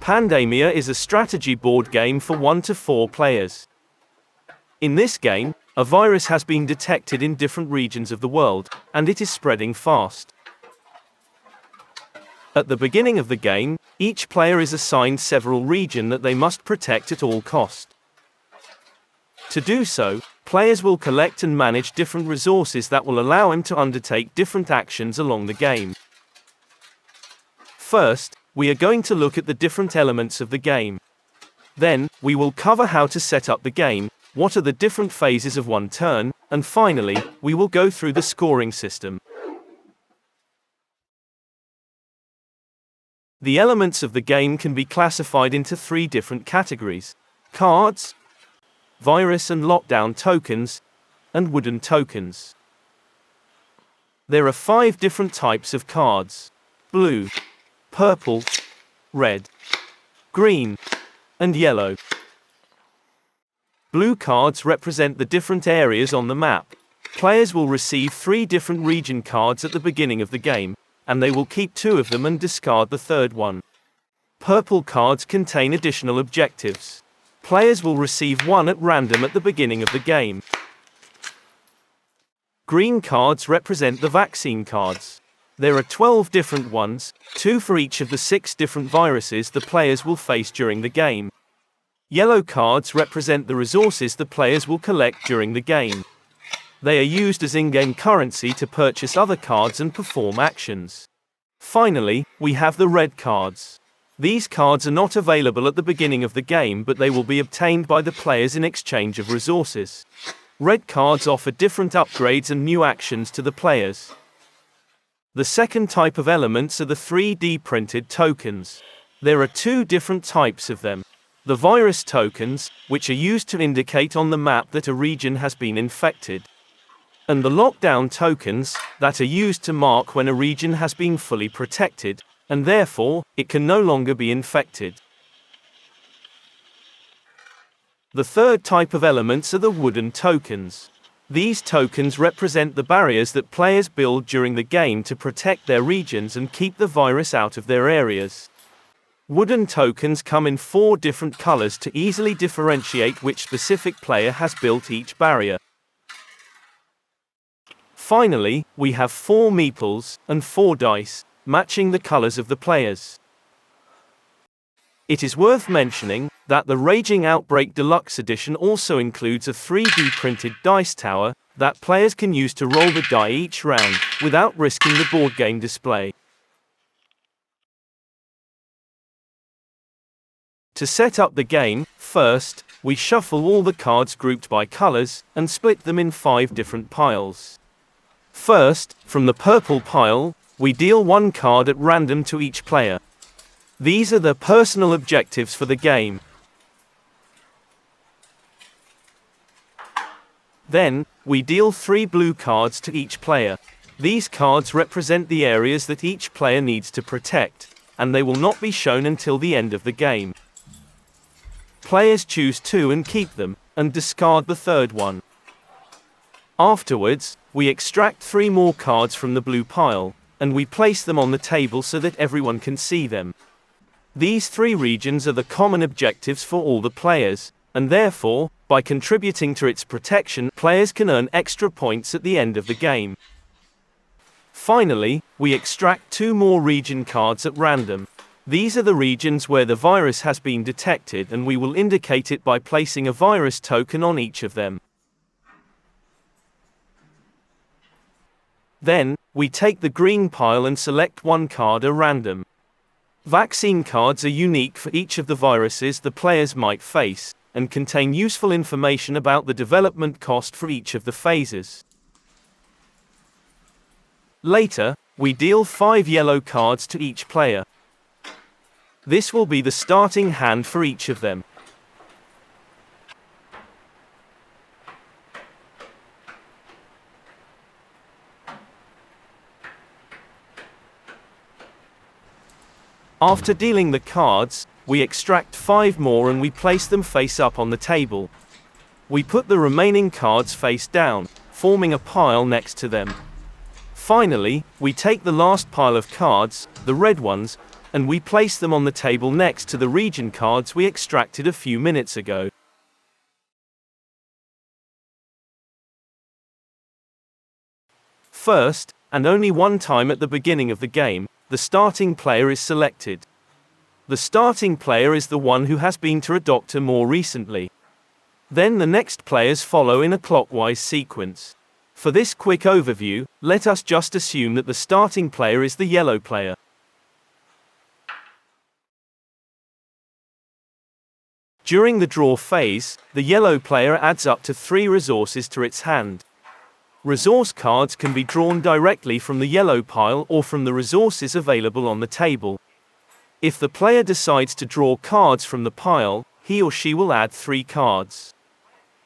Pandemia is a strategy board game for 1 to 4 players. In this game, a virus has been detected in different regions of the world, and it is spreading fast. At the beginning of the game, each player is assigned several regions that they must protect at all cost. To do so, players will collect and manage different resources that will allow them to undertake different actions along the game. First, we are going to look at the different elements of the game. Then, we will cover how to set up the game, what are the different phases of one turn, and finally, we will go through the scoring system. The elements of the game can be classified into 3 different categories: cards, virus and lockdown tokens, and wooden tokens. There are 5 different types of cards: blue, purple, red, green, and yellow. Blue cards represent the different areas on the map. Players will receive 3 different region cards at the beginning of the game, and they will keep 2 of them and discard the 3rd one. Purple cards contain additional objectives. Players will receive 1 at random at the beginning of the game. Green cards represent the vaccine cards. There are 12 different ones, 2 for each of the 6 different viruses the players will face during the game. Yellow cards represent the resources the players will collect during the game. They are used as in-game currency to purchase other cards and perform actions. Finally, we have the red cards. These cards are not available at the beginning of the game, but they will be obtained by the players in exchange of resources. Red cards offer different upgrades and new actions to the players. The second type of elements are the 3D printed tokens. There are 2 different types of them. The virus tokens, which are used to indicate on the map that a region has been infected, and the lockdown tokens, that are used to mark when a region has been fully protected, and therefore, it can no longer be infected. The third type of elements are the wooden tokens. These tokens represent the barriers that players build during the game to protect their regions and keep the virus out of their areas. Wooden tokens come in 4 different colors to easily differentiate which specific player has built each barrier. Finally, we have 4 meeples and 4 dice, matching the colors of the players. It is worth mentioning that the Raging Outbreak Deluxe Edition also includes a 3D printed dice tower that players can use to roll the die each round, without risking the board game display. To set up the game, first, we shuffle all the cards grouped by colors, and split them in 5 different piles. First, from the purple pile, we deal 1 card at random to each player. These are their personal objectives for the game. Then, we deal 3 blue cards to each player. These cards represent the areas that each player needs to protect, and they will not be shown until the end of the game. Players choose 2 and keep them, and discard the 3rd one. Afterwards, we extract 3 more cards from the blue pile, and we place them on the table so that everyone can see them. These 3 regions are the common objectives for all the players, and therefore, by contributing to its protection, players can earn extra points at the end of the game. Finally, we extract 2 more region cards at random. These are the regions where the virus has been detected, and we will indicate it by placing a virus token on each of them. Then, we take the green pile and select 1 card at random. Vaccine cards are unique for each of the viruses the players might face, and contain useful information about the development cost for each of the phases. Later, we deal 5 yellow cards to each player. This will be the starting hand for each of them. After dealing the cards, we extract 5 more and we place them face up on the table. We put the remaining cards face down, forming a pile next to them. Finally, we take the last pile of cards, the red ones, and we place them on the table next to the region cards we extracted a few minutes ago. First, and only one time at the beginning of the game, the starting player is selected. The starting player is the one who has been to a doctor more recently. Then the next players follow in a clockwise sequence. For this quick overview, let us just assume that the starting player is the yellow player. During the draw phase, the yellow player adds up to 3 resources to its hand. Resource cards can be drawn directly from the yellow pile or from the resources available on the table. If the player decides to draw cards from the pile, he or she will add 3 cards.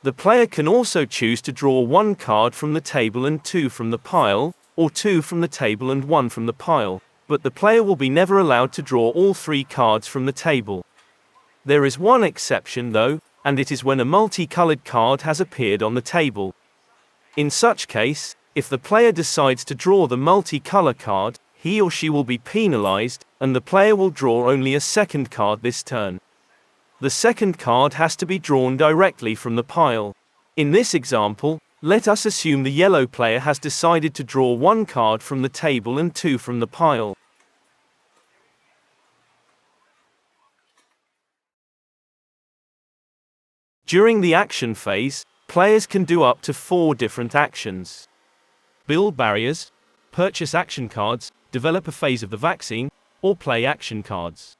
The player can also choose to draw 1 card from the table and 2 from the pile, or 2 from the table and 1 from the pile, but the player will be never allowed to draw all 3 cards from the table. There is one exception though, and it is when a multicolored card has appeared on the table. In such case, if the player decides to draw the multicolor card, he or she will be penalized, and the player will draw only a second card this turn. The second card has to be drawn directly from the pile. In this example, let us assume the yellow player has decided to draw 1 card from the table and 2 from the pile. During the action phase, players can do up to 4 different actions. Build barriers, purchase action cards, develop a phase of the vaccine, or play action cards.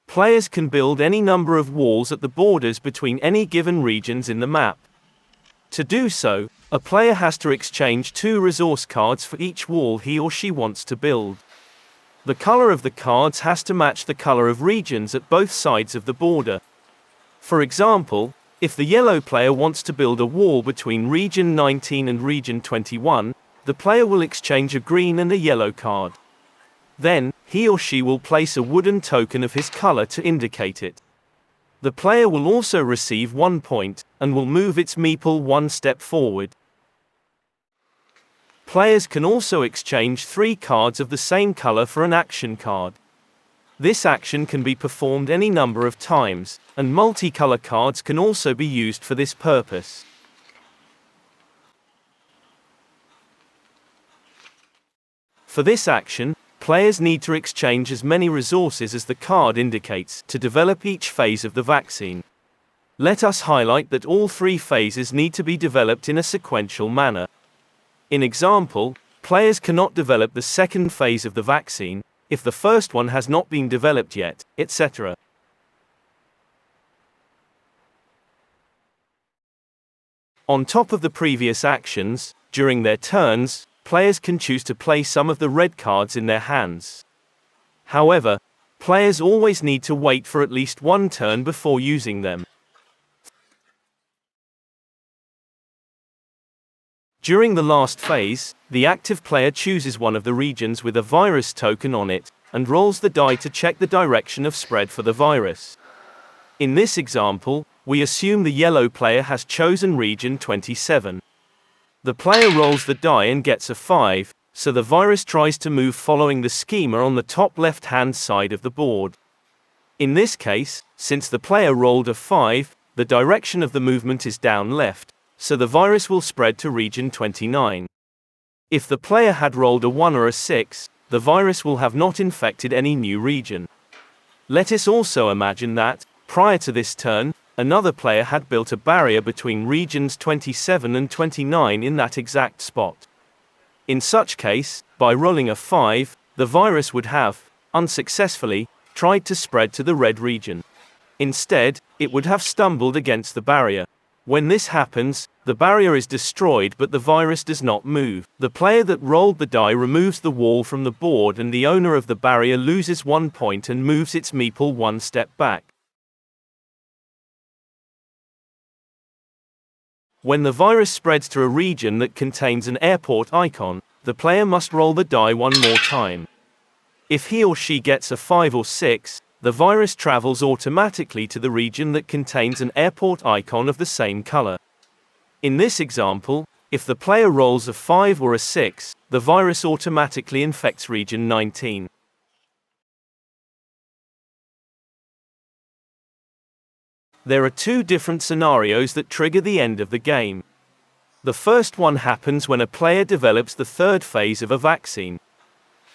Players can build any number of walls at the borders between any given regions in the map. To do so, a player has to exchange 2 resource cards for each wall he or she wants to build. The color of the cards has to match the color of regions at both sides of the border. For example, if the yellow player wants to build a wall between region 19 and region 21, the player will exchange a green and a yellow card. Then, he or she will place a wooden token of his color to indicate it. The player will also receive 1 point, and will move its meeple 1 step forward. Players can also exchange 3 cards of the same color for an action card. This action can be performed any number of times, and multicolor cards can also be used for this purpose. For this action, players need to exchange as many resources as the card indicates to develop each phase of the vaccine. Let us highlight that all 3 phases need to be developed in a sequential manner. In example, players cannot develop the second phase of the vaccine if the first one has not been developed yet, etc. On top of the previous actions, during their turns, players can choose to play some of the red cards in their hands. However, players always need to wait for at least 1 turn before using them. During the last phase, the active player chooses one of the regions with a virus token on it, and rolls the die to check the direction of spread for the virus. In this example, we assume the yellow player has chosen region 27. The player rolls the die and gets a 5, so the virus tries to move following the schema on the top left-hand side of the board. In this case, since the player rolled a 5, the direction of the movement is down left, so the virus will spread to region 29. If the player had rolled a 1 or a 6, the virus will have not infected any new region. Let us also imagine that, prior to this turn, another player had built a barrier between regions 27 and 29 in that exact spot. In such case, by rolling a 5, the virus would have, unsuccessfully, tried to spread to the red region. Instead, it would have stumbled against the barrier. When this happens, the barrier is destroyed but the virus does not move. The player that rolled the die removes the wall from the board and the owner of the barrier loses 1 point and moves its meeple 1 step back. When the virus spreads to a region that contains an airport icon, the player must roll the die 1 more time. If he or she gets a 5 or 6, the virus travels automatically to the region that contains an airport icon of the same color. In this example, if the player rolls a 5 or a 6, the virus automatically infects region 19. There are two different scenarios that trigger the end of the game. The first one happens when a player develops the third phase of a vaccine.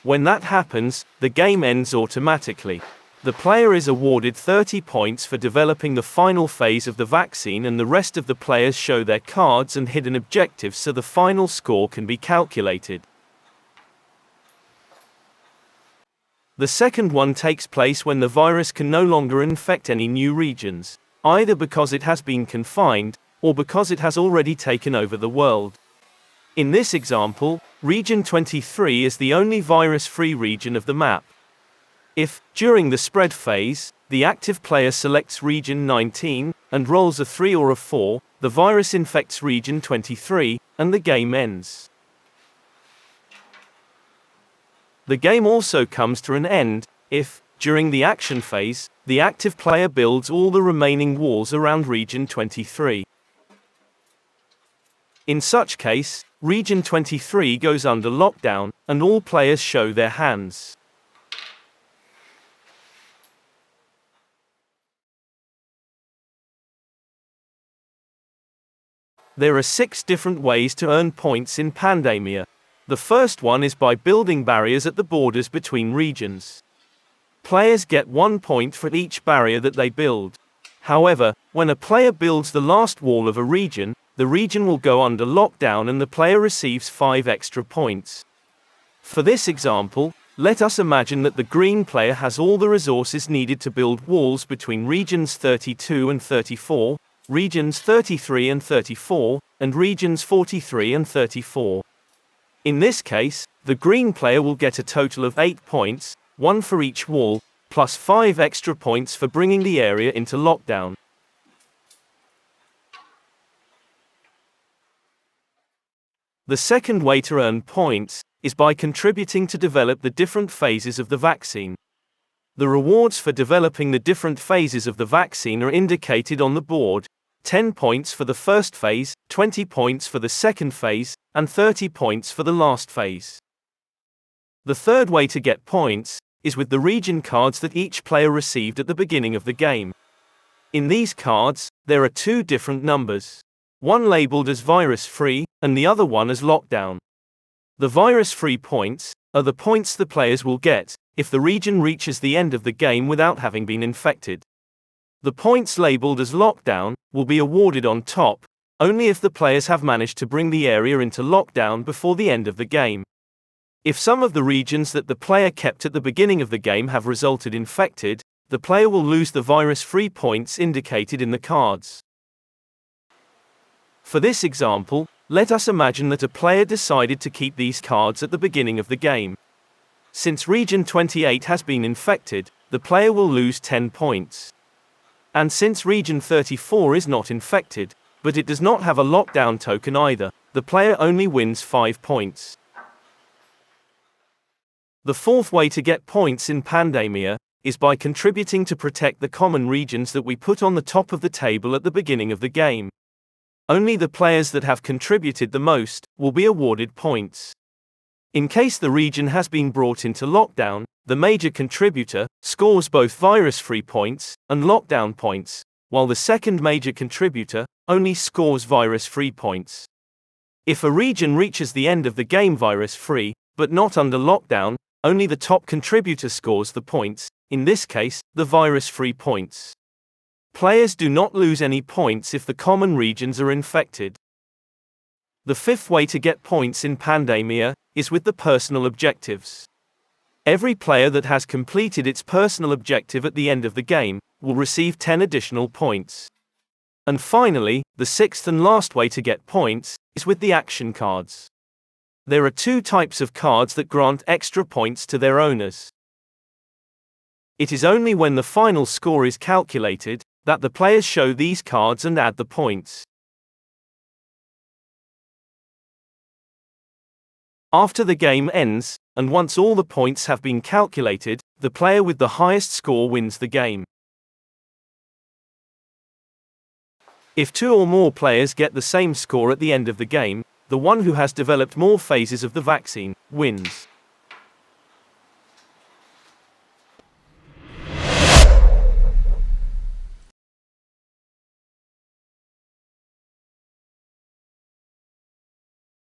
When that happens, the game ends automatically. The player is awarded 30 points for developing the final phase of the vaccine, and the rest of the players show their cards and hidden objectives so the final score can be calculated. The second one takes place when the virus can no longer infect any new regions, either because it has been confined, or because it has already taken over the world. In this example, Region 23 is the only virus-free region of the map. If, during the spread phase, the active player selects Region 19, and rolls a 3 or a 4, the virus infects Region 23, and the game ends. The game also comes to an end, if, during the action phase, the active player builds all the remaining walls around Region 23. In such case, Region 23 goes under lockdown, and all players show their hands. There are 6 different ways to earn points in Pandemia. The first one is by building barriers at the borders between regions. Players get 1 point for each barrier that they build. However, when a player builds the last wall of a region, the region will go under lockdown and the player receives 5 extra points. For this example, let us imagine that the green player has all the resources needed to build walls between regions 32 and 34, regions 33 and 34, and regions 43 and 34. In this case, the green player will get a total of 8 points, 1 for each wall, plus 5 extra points for bringing the area into lockdown. The second way to earn points is by contributing to develop the different phases of the vaccine. The rewards for developing the different phases of the vaccine are indicated on the board: 10 points for the first phase, 20 points for the second phase, and 30 points for the last phase. The third way to get points is with the region cards that each player received at the beginning of the game. In these cards, there are 2 different numbers. One labeled as virus-free, and the other one as lockdown. The virus-free points are the points the players will get if the region reaches the end of the game without having been infected. The points labeled as lockdown will be awarded on top only if the players have managed to bring the area into lockdown before the end of the game. If some of the regions that the player kept at the beginning of the game have resulted infected, the player will lose the virus-free points indicated in the cards. For this example, let us imagine that a player decided to keep these cards at the beginning of the game. Since Region 28 has been infected, the player will lose 10 points. And since Region 34 is not infected, but it does not have a lockdown token either, the player only wins 5 points. The fourth way to get points in Pandemia is by contributing to protect the common regions that we put on the top of the table at the beginning of the game. Only the players that have contributed the most will be awarded points. In case the region has been brought into lockdown, the major contributor scores both virus-free points and lockdown points, while the second major contributor only scores virus-free points. If a region reaches the end of the game virus-free, but not under lockdown, only the top contributor scores the points, in this case, the virus-free points. Players do not lose any points if the common regions are infected. The fifth way to get points in Pandemia is with the personal objectives. Every player that has completed its personal objective at the end of the game will receive 10 additional points. And finally, the sixth and last way to get points is with the action cards. There are 2 types of cards that grant extra points to their owners. It is only when the final score is calculated that the players show these cards and add the points. After the game ends, and once all the points have been calculated, the player with the highest score wins the game. If 2 or more players get the same score at the end of the game, the one who has developed more phases of the vaccine wins.